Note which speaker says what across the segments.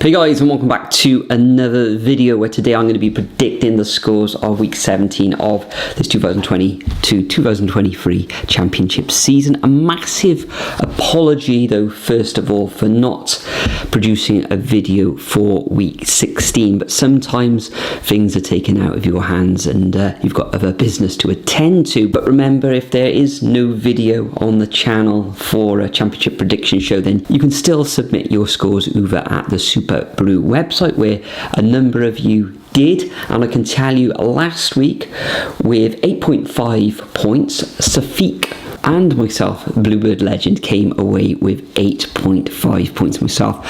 Speaker 1: Hey guys, and welcome back to another video where today I'm going to be predicting the scores of week 17 of this 2020-2023 championship season. A massive apology though, first of all, for not producing a video for week 16, but sometimes things are taken out of your hands and you've got other business to attend to. But remember, if there is no video on the channel for a championship prediction show, then you can still submit your scores over at the Super Brew website, where a number of you did, and I can tell you last week with 8.5 points, Safiq and myself, Bluebird Legend, came away with 8.5 points. Myself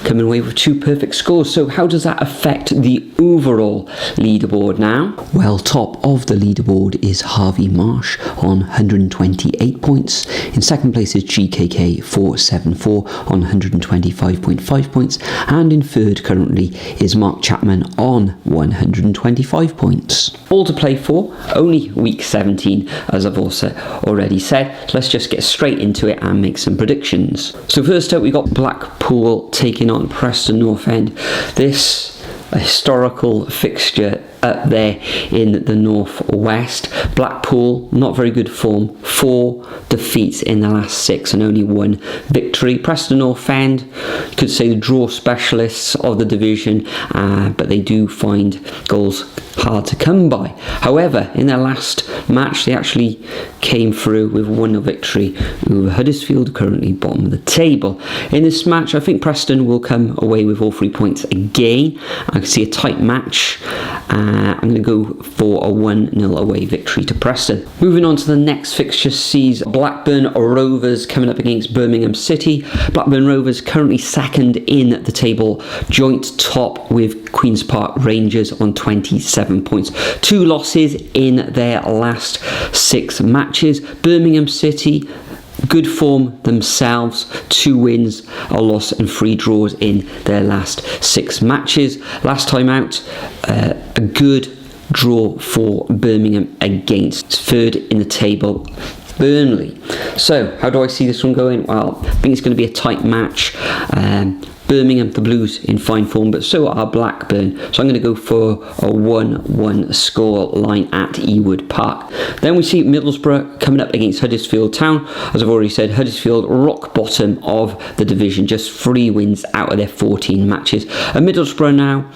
Speaker 1: coming away with 2 perfect scores. So how does that affect the overall leaderboard now? Well, top of the leaderboard is Harvey Marsh on 128 points. In second place is GKK 474 on 125.5 points, and in third currently is Mark Chapman on 125 points. All to play for, only week 17, as I've also already said. Let's just get straight into it and make some predictions. So first up, we got Blackpool taking on Preston North End. This a historical fixture up there in the northwest. Blackpool, not very good form, 4 defeats in the last 6 and only 1 victory. Preston North End, you could say the draw specialists of the division, but they do find goals hard to come by. However, in their last match, they actually came through with 1-0 victory over Huddersfield, currently bottom of the table. In this match, I think Preston will come away with all 3 points again. I can see a tight match. I'm going to go for a 1-0 away victory to Preston. Moving on to the next fixture sees Blackburn Rovers coming up against Birmingham City. Blackburn Rovers currently second in the table, joint top with Queen's Park Rangers on 27 points. 2 losses in their last 6 matches. Birmingham City, good form themselves, 2 wins, a loss and 3 draws in their last 6 matches. Last time out, a good draw for Birmingham against third in the table, Burnley. So how do I see this one going? Well, I think it's going to be a tight match. Birmingham, the Blues, in fine form, but so are Blackburn. So I'm going to go for a 1-1 score line at Ewood Park. Then we see Middlesbrough coming up against Huddersfield Town. As I've already said, Huddersfield rock bottom of the division, just 3 wins out of their 14 matches. And Middlesbrough now,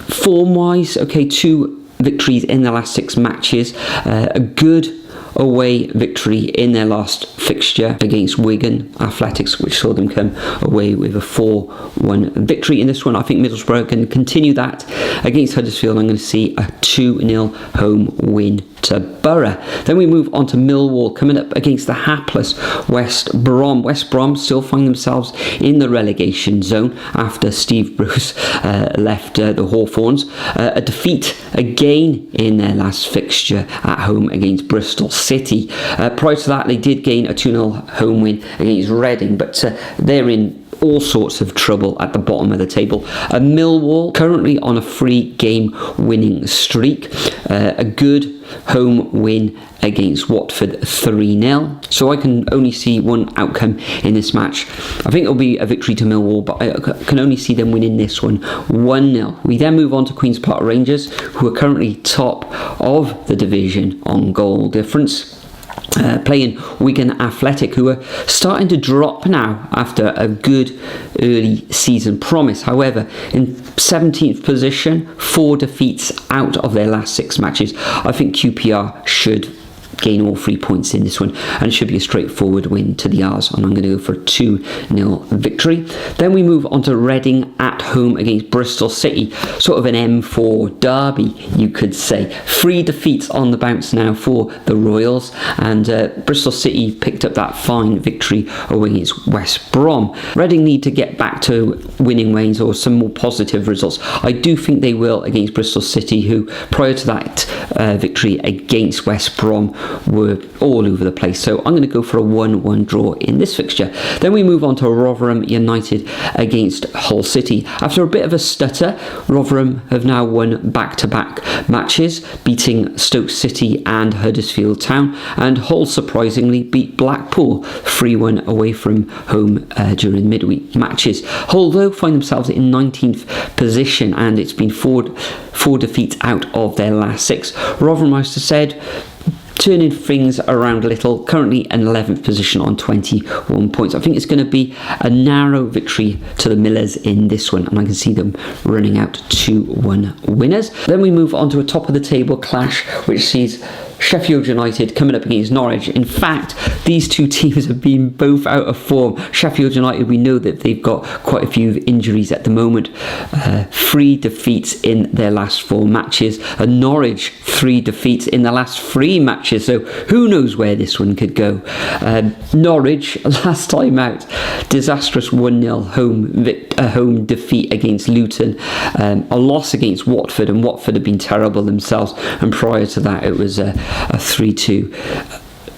Speaker 1: form-wise, okay, 2 victories in the last 6 matches. A good away victory in their last fixture against Wigan Athletics, which saw them come away with a 4-1 victory. In this one, I think Middlesbrough can continue that against Huddersfield. I'm going to see a 2-0 home win to Borough. Then we move on to Millwall coming up against the hapless West Brom. West Brom still find themselves in the relegation zone after Steve Bruce left the Hawthorns. A defeat again in their last fixture at home against Bristol City. Prior to that, they did gain a 2-0 home win against Reading, but they're in all sorts of trouble at the bottom of the table. Millwall currently on a 3-game winning streak. A good home win against Watford, 3-0. So I can only see one outcome in this match. I think it'll be a victory to Millwall, but I can only see them winning this one 1-0. We then move on to Queen's Park Rangers, who are currently top of the division on goal difference. Playing Wigan Athletic, who are starting to drop now after a good early season promise. However, in 17th position, 4 defeats out of their last 6 matches. I think QPR should gain all 3 points in this one, and should be a straightforward win to the R's, and I'm going to go for a 2-0 victory. Then we move on to Reading at home against Bristol City, sort of an M4 derby, you could say. 3 defeats on the bounce now for the Royals, and Bristol City picked up that fine victory away against West Brom. Reading need to get back to winning ways or some more positive results. I do think they will against Bristol City, who prior to that victory against West Brom were all over the place. So I'm going to go for a 1-1 draw in this fixture. Then we move on to Rotherham United against Hull City. After a bit of a stutter, Rotherham have now won back-to-back matches, beating Stoke City and Huddersfield Town, and Hull surprisingly beat Blackpool 3-1 away from home during midweek matches. Hull, though, find themselves in 19th position, and it's been four defeats out of their last 6. Rotherham, as I said, turning things around a little, currently in 11th position on 21 points. I think it's going to be a narrow victory to the Millers in this one, and I can see them running out 2-1 winners. Then we move on to a top of the table clash, which sees Sheffield United coming up against Norwich. In fact, these two teams have been both out of form. Sheffield United, we know that they've got quite a few injuries at the moment. 3 defeats in their last 4 matches. And Norwich, 3 defeats in the last 3 matches. So who knows where this one could go. Norwich, last time out, disastrous 1-0 home defeat against Luton. A loss against Watford, and Watford have been terrible themselves. And prior to that, it was a 3-2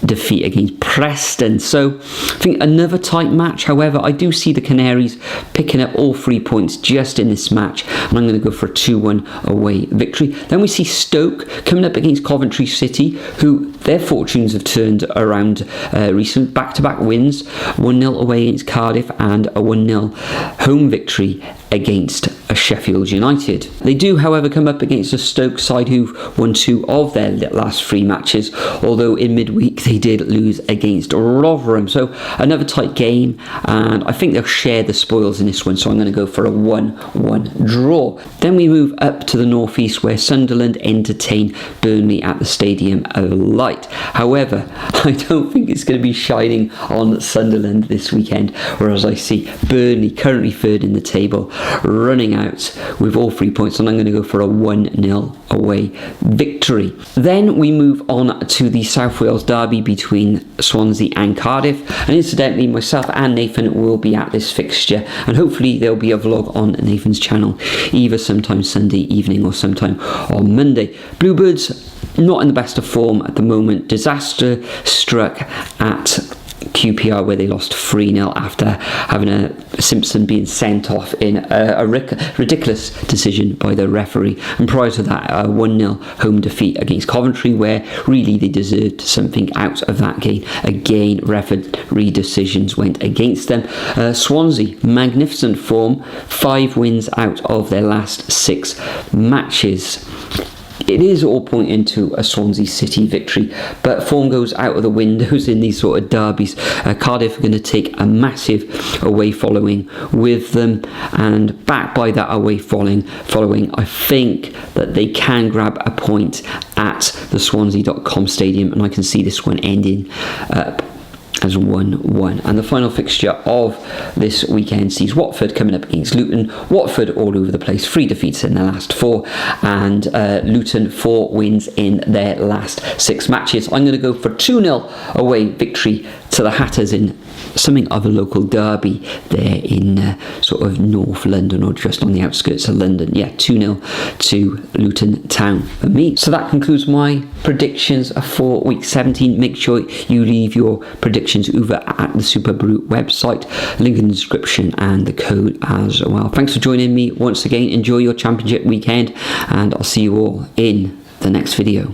Speaker 1: defeat against Preston. So I think another tight match. However, I do see the Canaries picking up all 3 points just in this match, and I'm going to go for a 2-1 away victory. Then we see Stoke coming up against Coventry City, who their fortunes have turned around recent back-to-back wins, 1-0 away against Cardiff and a 1-0 home victory against Sheffield United. They do, however, come up against a Stoke side who've won 2 of their last 3 matches, although in midweek they did lose against Rotherham. So another tight game, and I think they'll share the spoils in this one, so I'm going to go for a 1-1 draw. Then we move up to the northeast, where Sunderland entertain Burnley at the Stadium of Light. However, I don't think it's going to be shining on Sunderland this weekend, whereas I see Burnley currently 3rd in the table, running out with all 3 points, and I'm going to go for a 1-0 away victory. Then we move on to the South Wales derby between Swansea and Cardiff, and incidentally myself and Nathan will be at this fixture, and hopefully there'll be a vlog on Nathan's channel either sometime Sunday evening or sometime on Monday. Bluebirds not in the best of form at the moment. Disaster struck at QPR, where they lost 3-0 after having a Simpson being sent off in a ridiculous decision by the referee, and prior to that a 1-0 home defeat against Coventry, where really they deserved something out of that game. Again, referee decisions went against them. Swansea, magnificent form, 5 wins out of their last 6 matches. It is all pointing to a Swansea City victory, but form goes out of the windows in these sort of derbies. Cardiff are going to take a massive away following with them, and backed by that away following, I think that they can grab a point at the Swansea.com stadium, and I can see this one ending as 1-1. And the final fixture of this weekend sees Watford coming up against Luton. Watford all over the place, 3 defeats in their last 4, and Luton 4 wins in their last 6 matches. I'm going to go for 2-0 away victory to the Hatters in something of a local derby there in sort of North London, or just on the outskirts of London. Yeah, 2-0 to Luton Town for me. So that concludes my predictions for week 17. Make sure you leave your predictions over at the Super Brew website, link in the description and the code as well. Thanks for joining me once again. Enjoy your championship weekend, and I'll see you all in the next video.